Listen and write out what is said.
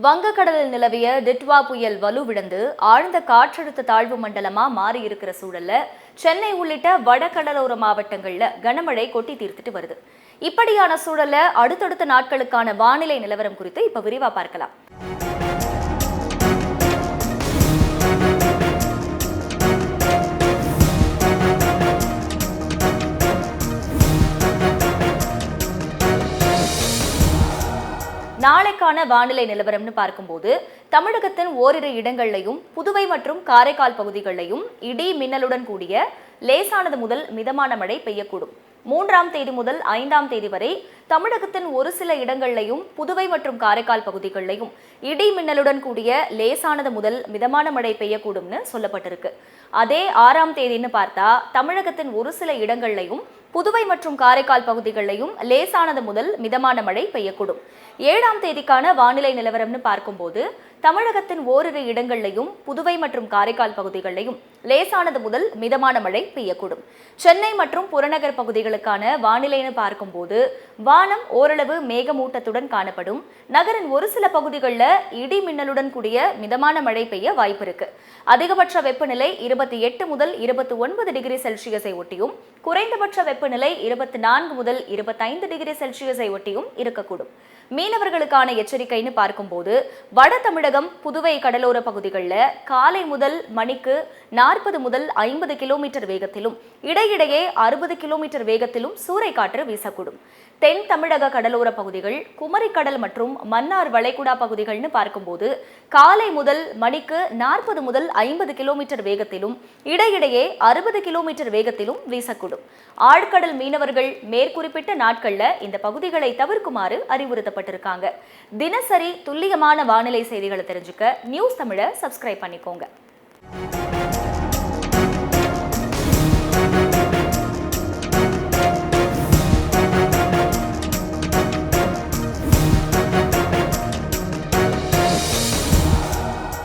வங்கக்கடலில் நிலவிய டிட்வா புயல் வலுவிழந்து ஆழ்ந்த காற்றழுத்த தாழ்வு மண்டலமா மாறி இருக்கிற சூழல்ல சென்னை உள்ளிட்ட வடகடலோர மாவட்டங்கள்ல கனமழை கொட்டி தீர்த்துட்டு வருது. இப்படியான சூழல்ல அடுத்தடுத்த நாட்களுக்கான வானிலை நிலவரம் குறித்து இப்ப விரிவா பார்க்கலாம். நாளைக்கான வானிலை நிலவரம்னு பார்க்கும்போது தமிழகத்தின் ஓரிரு இடங்கள்லையும் புதுவை மற்றும் காரைக்கால் பகுதிகளிலையும் இடி மின்னலுடன் கூடிய லேசானது முதல் மிதமான மழை பெய்யக்கூடும். 3ஆம் தேதி முதல் 5ஆம் தேதி வரை தமிழகத்தின் ஒரு சில இடங்கள்லையும் புதுவை மற்றும் காரைக்கால் பகுதிகளிலையும் இடி மின்னலுடன் கூடிய லேசானது முதல் மிதமான மழை பெய்யக்கூடும்னு சொல்லப்பட்டிருக்கு. அதே 6ஆம் தேதின்னு பார்த்தா தமிழகத்தின் ஒரு சில இடங்கள்லையும் புதுவை மற்றும் காரைக்கால் பகுதிகளிலையும் லேசானது முதல் மிதமான மழை பெய்யக்கூடும். 7ஆம் தேதிக்கான வானிலை நிலவரம்னு பார்க்கும்போது தமிழகத்தின் ஓரிரு இடங்கள்லையும் புதுவை மற்றும் காரைக்கால் பகுதிகளிலையும் லேசானது முதல் மிதமான மழை பெய்யக்கூடும். சென்னை மற்றும் புறநகர் பகுதிகளுக்கான வானிலைன்னு பார்க்கும்போது வானம் ஓரளவு மேகமூட்டத்துடன் காணப்படும். நகரின் ஒரு சில பகுதிகளில் இடி மின்னலுடன் கூடிய மிதமான மழை பெய்ய வாய்ப்பு இருக்கு. அதிகபட்ச வெப்பநிலை 28 முதல் 29 டிகிரி செல்சியஸை ஒட்டியும் குறைந்தபட்ச வெப்பநிலை 24 முதல் 25 டிகிரி செல்சியஸை ஒட்டியும் இருக்கக்கூடும். மீனவர்களுக்கான எச்சரிக்கைன்னு பார்க்கும்போது வட தமிழகம் புதுவை கடலோர பகுதிகளில் காலை முதல் மணிக்கு 40 முதல் 50 கிலோமீட்டர் வேகத்திலும் இடையிடையே 60 கிலோமீட்டர் வேகத்திலும் சூறைக்காற்று வீசக்கூடும். தென் தமிழக கடலோர பகுதிகள் குமரிக்கடல் மற்றும் மன்னார் வளைகுடா பகுதிகள்னு பார்க்கும்போது காலை முதல் மணிக்கு 40 முதல் 50 கிலோமீட்டர் வேகத்திலும் இடையிடையே 60 கிலோமீட்டர் வேகத்திலும் வீசக்கூடும். ஆழ்கடல் மீனவர்கள் மேற்குறிப்பிட்ட நாட்கள்ல இந்த பகுதிகளை தவிர்க்குமாறு அறிவுறுத்தப்பட்டிருக்காங்க. தினசரி துல்லியமான வானிலை செய்திகளை தெரிஞ்சுக்க நியூஸ் தமிழை சப்ஸ்கிரைப் பண்ணிக்கோங்க.